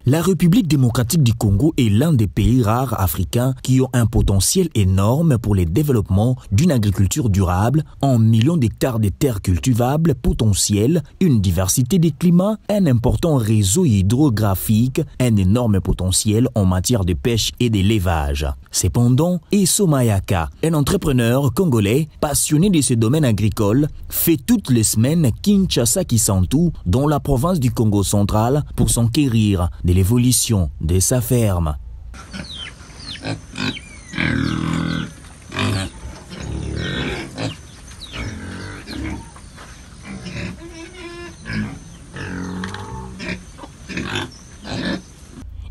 La République démocratique du Congo est l'un des pays rares africains qui ont un potentiel énorme pour le développement d'une agriculture durable en millions d'hectares de terres cultivables potentielles, une diversité des climats, un important réseau hydrographique, un énorme potentiel en matière de pêche et d'élevage. Cependant, Eso Mayaka, un entrepreneur congolais passionné de ce domaine agricole, fait toutes les semaines Kinshasa-Kisantu dans la province du Congo central pour s'enquérir de l'évolution de sa ferme.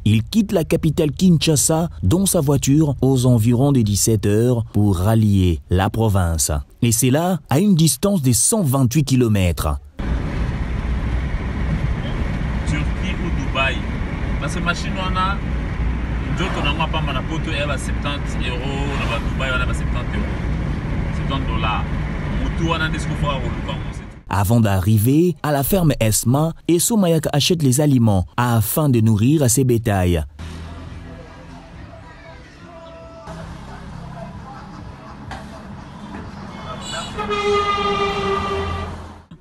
Il quitte la capitale Kinshasa dans sa voiture aux environs de 17 heures pour rallier la province. Et c'est là, à une distance de 128 km. Turquie ou Dubaï. Parce que machine on a, on a pas mal de potes, elle va 70 €, on va Dubaï, on va 70 €. 70 $. Moutou, on a des scoufs à rouler. Avant d'arriver à la ferme Esma, Eso Mayaka achète les aliments afin de nourrir ses bétails.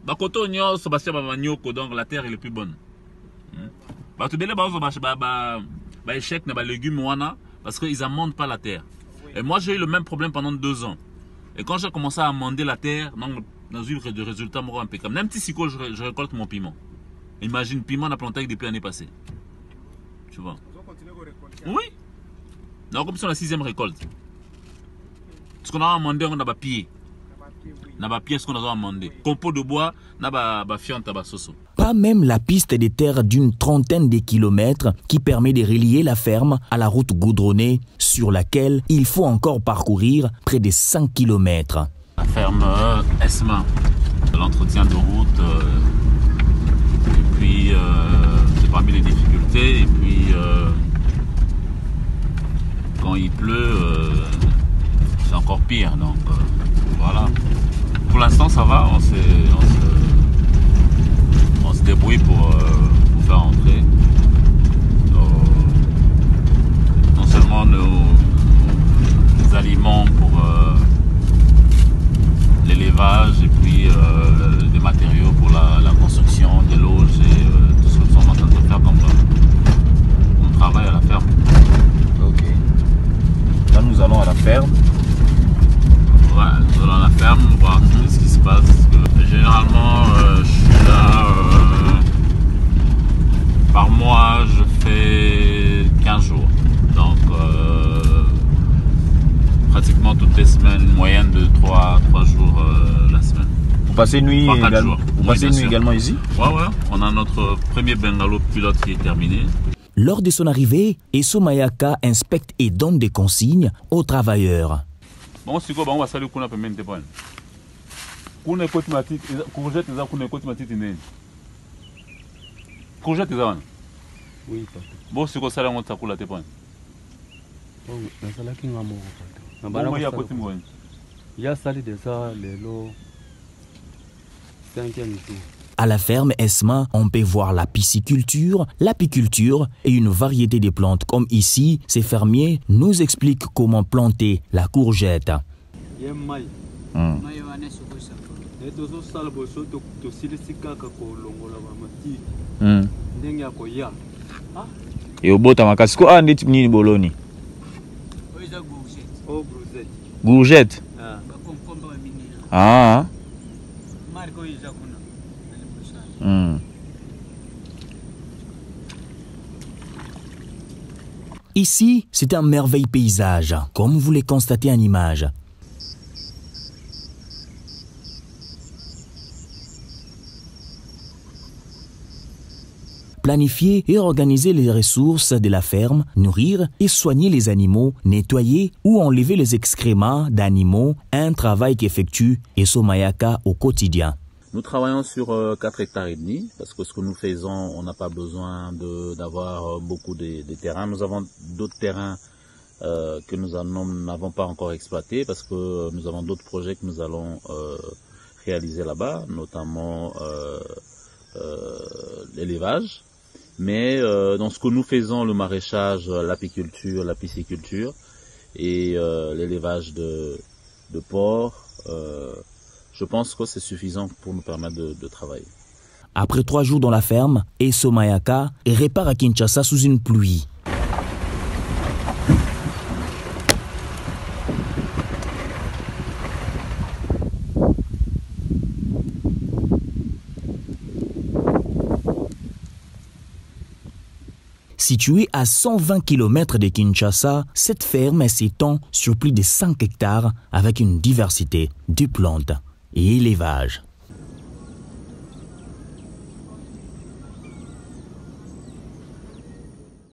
Donc la terre est la plus bonne. Parce qu'ils n'amendent pas la terre. Et moi j'ai eu le même problème pendant 2 ans. Et quand j'ai commencé à amender la terre, dans une de résultats impeccables. Même si je récolte mon piment. Imagine, piment on a planté avec depuis l'année passée. Tu vois. Oui. Donc comme c'est la 6e récolte. Ce qu'on a amendé, on a pas pied. On a pas pied ce qu'on a amendé. Compost de bois, on a pas fiente à soso. Pas même la piste des terres d'une trentaine de kilomètres qui permet de relier la ferme à la route goudronnée sur laquelle il faut encore parcourir près de 5 kilomètres. La ferme Esma, l'entretien de route, et puis c'est parmi les difficultés, et puis quand il pleut, c'est encore pire, donc voilà. Pour l'instant ça va, on se débrouille pour faire entrer non seulement nos aliments pour l'élevage et puis des matériaux pour la construction des loges et tout ce que nous sommes en train de faire comme travail à la ferme. Ok. Là nous allons à la ferme. Ouais, nous allons à la ferme, voir ce qui se passe. Généralement je suis là par mois, je fais 15 jours. Donc pratiquement toutes les semaines, une moyenne de 3 jours la semaine. Vous passez une nuit, également ici? Ouais, on a notre premier bungalow pilote qui est terminé. Lors de son arrivée, Eso Mayaka inspecte et donne des consignes aux travailleurs. Bon, c'est quoi, on va saluer qu'on a permis de prendre. Courgette, oui, papa. Bon, c'est quoi ça, on t'a coulé à tes points? Oh, c'est là qui m'a mort. À la ferme Esma, on peut voir la pisciculture, l'apiculture et une variété de plantes. Comme ici, ces fermiers nous expliquent comment planter la courgette. Et au bout, makasi ko andi nini boloni? Gourgette. Ah. Ici, c'est un merveilleux paysage, comme vous le constatez en image. Planifier et organiser les ressources de la ferme, nourrir et soigner les animaux, nettoyer ou enlever les excréments d'animaux, un travail qu'effectue Eso Mayaka au quotidien. Nous travaillons sur 4 hectares et demi parce que ce que nous faisons, on n'a pas besoin d'avoir beaucoup de terrain. Nous avons d'autres terrains que nous n'avons pas encore exploités parce que nous avons d'autres projets que nous allons réaliser là-bas, notamment l'élevage. Mais dans ce que nous faisons, le maraîchage, l'apiculture, la pisciculture et l'élevage de porcs, je pense que c'est suffisant pour nous permettre de travailler. Après 3 jours dans la ferme, Esso Mayaka repart à Kinshasa sous une pluie. Située à 120 km de Kinshasa, cette ferme s'étend sur plus de 5 hectares avec une diversité de plantes et élevage.